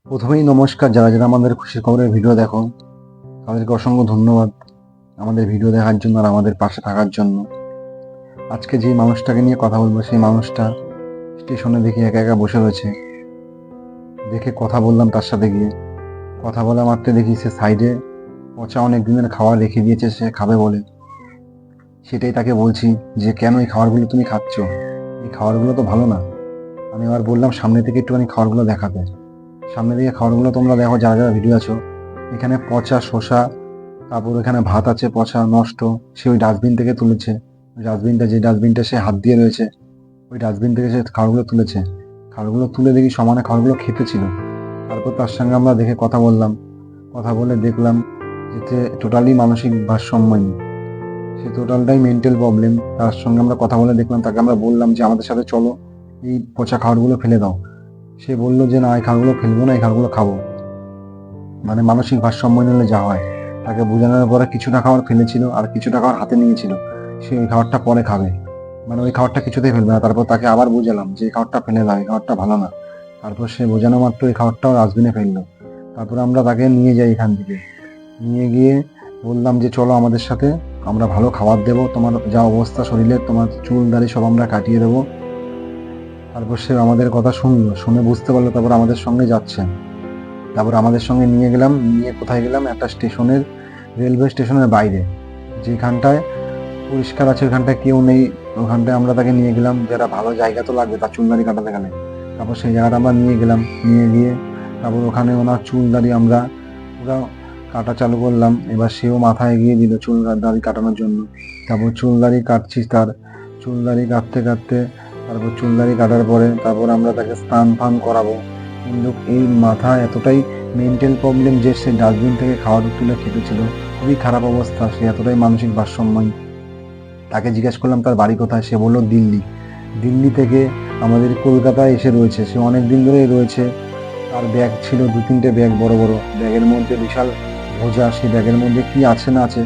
প্রথমেই নমস্কার, যারা যারা আমাদের খুশি খবরের ভিডিও দেখো তাদেরকে অসংখ্য ধন্যবাদ আমাদের ভিডিও দেখার জন্য আর আমাদের পাশে থাকার জন্য। আজকে যে মানুষটাকে নিয়ে কথা বলবো সেই মানুষটা স্টেশনে দেখি একা একা বসে রয়েছে। দেখে কথা বললাম তার সাথে, গিয়ে কথা বলা মাত্র দেখি সে সাইডে পচা অনেক দিনের খাবার রেখে দিয়েছে, সে খাবে বলে। সেটাই তাকে বলছি যে কেন এই খাবারগুলো তুমি খাচ্ছ, এই খাবারগুলো তো ভালো না। আমি আবার বললাম সামনে থেকে একটুখানি খাবারগুলো দেখাতে। সামনে দিকে খাবারগুলো তোমরা দেখো, যারা যারা ভিডিও আছো। এখানে পচা শসা, তারপর এখানে ভাত আছে পচা নষ্ট, সে ওই ডাস্টবিন থেকে তুলেছে। ওই ডাস্টবিনটা, যে ডাস্টবিনটা সে হাত দিয়ে রয়েছে, ওই ডাস্টবিন থেকে সে খাবারগুলো তুলেছে। খাবারগুলো তুলে দেখি সমানে খাবারগুলো খেতে ছিল। তারপর তার সঙ্গে আমরা দেখে কথা বললাম। কথা বলে দেখলাম যে টোটালি মানসিক ভারসাম্যহীন, সে টোটালটাই মেন্টাল প্রবলেম। তার সঙ্গে আমরা কথা বলে দেখলাম, তাকে আমরা বললাম যে আমাদের সাথে চলো, এই পচা খাবারগুলো ফেলে দাও। সে বললো যে না, এই খাবারগুলো ফেলবো না, এই খাবারগুলো খাবো। মানে মানসিক ভারসাম্য হলে যা হয়, তাকে বোঝানোর পরে কিছুটা খাবার ফেলেছিল আর কিছুটা খাবার হাতে নিয়েছিল। সে ওই খাবারটা পরে খাবে, মানে ওই খাবারটা কিছুতেই ফেলবে না। তারপর তাকে আবার বুঝালাম যে এই খাবারটা ফেলে দাও, এই খাবারটা ভালো না। তারপর সে বোঝানো মাত্র এই খাবারটাও ডাস্টবিনে ফেললো। তারপর আমরা তাকে নিয়ে যাই এখান থেকে। নিয়ে গিয়ে বললাম যে চলো আমাদের সাথে, আমরা ভালো খাবার দেবো, তোমার যা অবস্থা শরীরের, তোমার চুল দাড়ি সব আমরা কাটিয়ে দেবো। তারপর সে আমাদের কথা শুনলো, শুনে বুঝতে পারলো, তারপর আমাদের সঙ্গে যাচ্ছে। তারপর আমাদের সঙ্গে নিয়ে গেলাম, নিয়ে কোথায় গেলাম, একটা স্টেশনের, রেলওয়ে স্টেশনের বাইরে, যেখানটায় পরিষ্কার আছে, ওখানটায় কেউ নেই। ওখানটায় আমরা তাকে নিয়ে গেলাম, যেটা ভালো জায়গা তো লাগবে তার চুল দাড়ি কাটাতে গেলে। তারপর সেই জায়গাটা আমরা নিয়ে গেলাম, নিয়ে গিয়ে তারপর ওখানে ওনার চুল দাড়ি আমরা পুরো কাটা চালু করলাম। এবার সেও মাথা এগিয়ে দিল চুল দাড়ি কাটানোর জন্য। তারপর চুল দাড়ি কাটছি, তার চুল দাড়ি কাটতে কাটতে তারপর চুল দাড়ি কাটার পরে তারপর আমরা তাকে স্নান ফান করাবো। কিন্তু এই মাথা এতটাই মেন্টাল প্রবলেম যে সে ডাস্টবিন থেকে খাবার তুলে খেতেছিল, খুবই খারাপ অবস্থা, সে এতটাই মানসিক ভারসাম্যহীন। তাকে জিজ্ঞেস করলাম তার বাড়ি কোথায়, সে বললো দিল্লি। দিল্লি থেকে আমাদের কলকাতায় এসে রয়েছে, সে অনেক দিন ধরেই রয়েছে। তার ব্যাগ ছিল 2-3টে ব্যাগ, বড় বড় ব্যাগের মধ্যে বিশাল বোঝা। সেই ব্যাগের মধ্যে কি আছে না আছে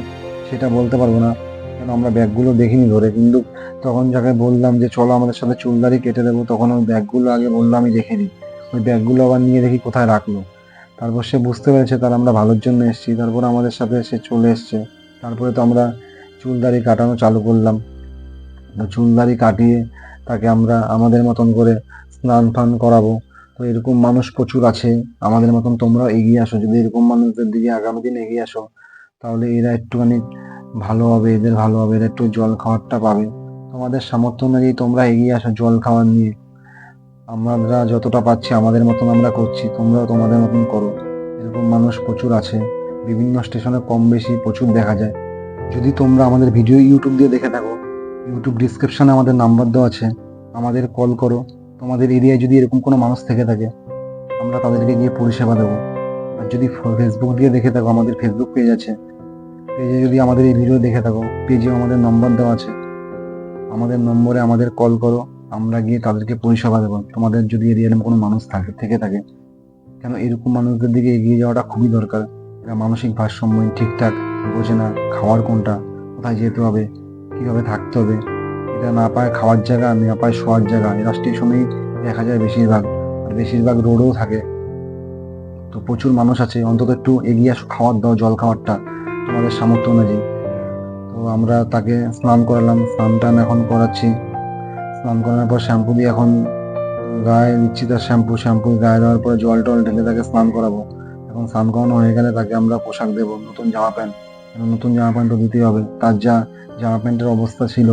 সেটা বলতে পারবো না, কেন আমরা ব্যাগগুলো দেখিনি ধরে। কিন্তু তখন যাকে বললাম যে চলো আমাদের সাথে চুল দাড়ি কেটে দেবো, তখন ওই ব্যাগগুলো আগে বললো আমি দেখে নিই। ওই ব্যাগগুলো আবার নিয়ে দেখি কোথায় রাখলো। তারপর সে বুঝতে পেরেছে তার আমরা ভালোর জন্য এসেছি, তারপর আমাদের সাথে সে চলে এসছে। তারপরে তো আমরা চুল দাড়ি কাটানো চালু করলাম। চুল দাড়ি কাটিয়ে তাকে আমরা আমাদের মতন করে স্নান ফান করাবো। তো এরকম মানুষ প্রচুর আছে আমাদের মতন, তোমরাও এগিয়ে আসো। যদি এরকম মানুষদের দিকে আগামী দিন এগিয়ে আসো, তাহলে এরা একটুখানি ভালো হবে, এদের ভালো হবে, এরা একটু জল খাওয়ারটা পাবে। তোমাদের সামর্থ্য অনুযায়ী তোমরা এগিয়ে আসো জল খাওয়ার নিয়ে। আমরা যতটা পাচ্ছি আমাদের মতন আমরা করছি, তোমরাও তোমাদের মতন করো। এরকম মানুষ প্রচুর আছে, বিভিন্ন স্টেশনে কম বেশি প্রচুর দেখা যায়। যদি তোমরা আমাদের ভিডিও ইউটিউব দিয়ে দেখে থাকো, ইউটিউব ডিসক্রিপশনে আমাদের নাম্বার দেওয়া আছে, আমাদের কল করো। তোমাদের এরিয়ায় যদি এরকম কোনো মানুষ থেকে থাকে, আমরা তাদেরকে গিয়ে পরিষেবা দেবো। আর যদি ফেসবুক দিয়ে দেখে থাকো, আমাদের ফেসবুক পেজ আছে, পেজে যদি আমাদের এই ভিডিও দেখে থাকো, পেজেও আমাদের নম্বর দেওয়া আছে, আমাদের নম্বরে আমাদের কল করো, আমরা গিয়ে তাদেরকে পরিষেবা দেবো। তোমাদের যদি এরিয়ার কোনো মানুষ থেকে থাকে, কেন এরকম মানুষদের দিকে এগিয়ে যাওয়াটা খুবই দরকার। এরা মানসিক ভারসাম্যহীন, ঠিকঠাক বোঝে না খাওয়ার কোনটা, কোথায় যেতে হবে, কীভাবে থাকতে হবে। এটা না পায় খাওয়ার জায়গা, না পায় শোয়ার জায়গা। এরা স্টেশনেই দেখা যায় বেশিরভাগ, আর বেশিরভাগ রোডেও থাকে। তো প্রচুর মানুষ আছে, অন্তত একটু এগিয়ে আসো, খাবার দাও, জল খাবারটা তোমাদের সামর্থ্য অনুযায়ী। তো আমরা তাকে স্নান করালাম, স্নান টান এখন করাচ্ছি। স্নান করানোর পর শ্যাম্পু দিয়ে এখন গায়ে দিচ্ছি তার শ্যাম্পু গায়ে দেওয়ার পরে জল টল ঢেলে তাকে স্নান করাবো। এখন স্নান করানো হয়ে গেলে তাকে আমরা পোশাক দেবো, নতুন জামা প্যান্ট। নতুন জামা প্যান্ট তো দিতেই হবে, তার যা জামা প্যান্টের অবস্থা ছিল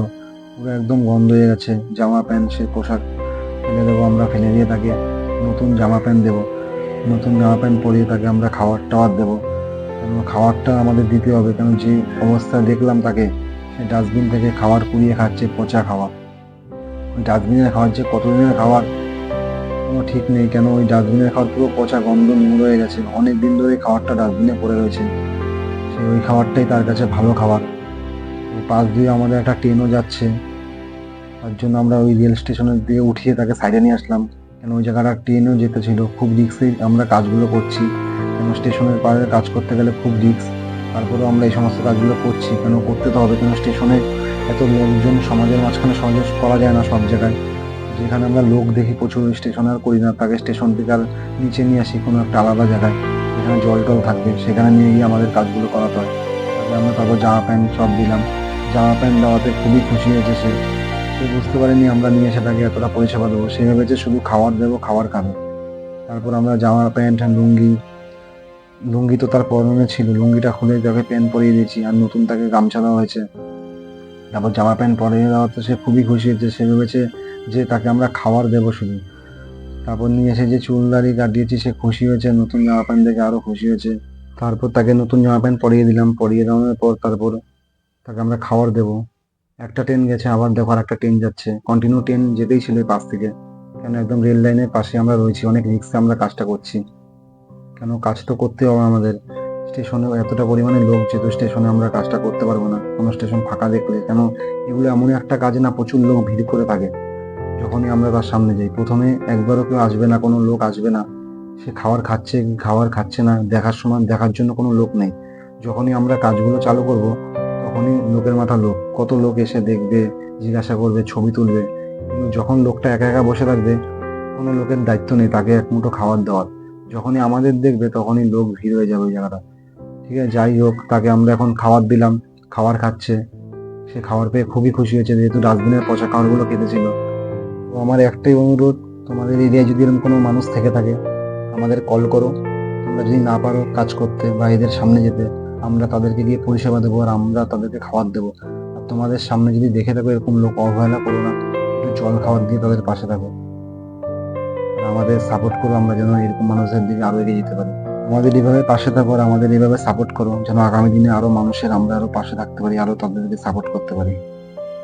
পুরো একদম গন্ধ হয়ে গেছে। জামা প্যান্ট সে পোশাক ফেলে দেবো আমরা, ফেলে দিয়ে তাকে নতুন জামা প্যান্ট দেবো। নতুন জামা প্যান্ট পরিয়ে তাকে আমরা খাবার টাবার দেবো। কেন খাবারটা আমাদের দিতে হবে, কেন যে অবস্থা দেখলাম তাকে, সে ডাস্টবিন থেকে খাবার কুড়িয়ে খাচ্ছে, পচা খাবার। ওই ডাস্টবিনের খাবার যে কতদিনের খাবার কোনো ঠিক নেই, কেন ওই ডাস্টবিনের খাবার পুরো পচা গন্ধ নোংরা হয়ে গেছে, অনেক দিন ধরে খাবারটা ডাস্টবিনে পড়ে রয়েছে। সে ওই খাবারটাই তার কাছে ভালো খাবার। তো পাশ দিয়ে আমাদের একটা ট্রেনও যাচ্ছে, তার জন্য আমরা ওই রেল স্টেশনের দিয়ে উঠিয়ে তাকে সাইডে নিয়ে আসলাম। কেন ওই জায়গাটা ট্রেনও যেতে ছিল, খুব রিক্সে আমরা কাজগুলো করছি। কেন স্টেশনের পাড়ে কাজ করতে গেলে খুব রিক্স, তারপরেও আমরা এই সমস্ত কাজগুলো করছি। কেন করতে তো হবে, কেন স্টেশনে এত লোকজন, সমাজের মাঝখানে সহজে করা যায় না সব জায়গায়। যেখানে আমরা লোক দেখি প্রচুর, স্টেশনে আর করি না, তাকে স্টেশন থেকে আর নিচে নিয়ে আসি কোনো একটা আলাদা জায়গায় যেখানে জল টল থাকবে, সেখানে নিয়ে গিয়ে আমাদের কাজগুলো করাতে হয়। তাকে আমরা তারপর জামা প্যান্ট সব দিলাম। জামা প্যান্ট দেওয়াতে খুবই খুশি হয়েছে সে। সে বুঝতে পারেনি আমরা নিয়ে এসে তাকে এতটা পরিষেবা দেবো, সে ভেবেছে শুধু খাবার দেবো, খাবার খাবে। তারপর আমরা জামা প্যান্ট আর লুঙ্গি, লুঙ্গি তো তার পরনে ছিল, লুঙ্গিটা খুলে তাকে প্যান্ট পরিয়ে দিয়েছি, আর নতুন তাকে গামছা দেওয়া হয়েছে। তারপর জামা প্যান্ট পরিয়ে দেওয়াতে সে খুবই খুশি হয়েছে, সে ভেবেছে যে তাকে আমরা খাবার দেবো শুধু। তারপর নিয়ে এসে যে চুল দাড়ি কাটিয়েছি, সে খুশি হয়েছে, নতুন জামা প্যান্ট দেখে আরো খুশি হয়েছে। তারপর তাকে নতুন জামা প্যান্ট পরিয়ে দিলাম, পরিয়ে দেওয়ার পর তারপর তাকে আমরা খাবার দেবো। একটা ট্রেন গেছে, আবার দেখো আর একটা ট্রেন যাচ্ছে, কন্টিনিউ ট্রেন যেতেই ছিল এই পাশ থেকে। কেন, একদম রেল লাইনের পাশে আমরা রয়েছি, অনেক রিক্সে আমরা কাজটা করছি। কেন, কাজ তো করতে হবে আমাদের। স্টেশনে এতটা পরিমাণে লোক যেহেতু, স্টেশনে আমরা কাজটা করতে পারবো না কোনো স্টেশন ফাঁকা দেখলে। কেন, এগুলো এমনই একটা কাজ না, প্রচুর লোক ভিড় করে থাকে। যখনই আমরা তার সামনে যাই, প্রথমে একবারও কেউ আসবে না, কোনো লোক আসবে না। সে খাবার খাচ্ছে কি খাবার খাচ্ছে না দেখার সময়, দেখার জন্য কোনো লোক নেই। যখনই আমরা কাজগুলো চালু করব, তখনই লোকের মাথা লোক, কত লোক এসে দেখবে, জিজ্ঞাসা করবে, ছবি তুলবে। কিন্তু যখন লোকটা একা একা বসে থাকবে, কোনো লোকের দায়িত্ব নেই তাকে এক মুঠো খাবার দেওয়ার। যখনই আমাদের দেখবে, তখনই লোক ভিড় হয়ে যাবে ওই জায়গাটা। ঠিক আছে, যাই হোক, তাকে আমরা এখন খাবার দিলাম, খাবার খাচ্ছে। সে খাবার পেয়ে খুবই খুশি হয়েছে, যেহেতু ডাস্টবিনের পচা খাবারগুলো খেতেছিল। তো আমার একটাই অনুরোধ, তোমাদের এরিয়ায় যদি এরকম কোনো মানুষ থেকে থাকে, আমাদের কল করো। তোমরা যদি না পারো কাজ করতে বা এদের সামনে যেতে, আমরা তাদেরকে গিয়ে পরিষেবা দেবো, আর আমরা তাদেরকে খাবার দেবো। আর তোমাদের সামনে যদি দেখে থাকো এরকম লোক, অবহেলা করো না, একটু জল খাবার দিয়ে তাদের পাশে থাকো। আর আমাদের সাপোর্ট করো, আমরা যেন এরকম মানুষদের দিকে আরো এগিয়ে যেতে পারি। আমাদের এইভাবে পাশে থাকো, আর আমাদের এইভাবে সাপোর্ট করো, যেন আগামী দিনে আরো মানুষের আমরা আরো পাশে থাকতে পারি, আরো তাদেরকে সাপোর্ট করতে পারি।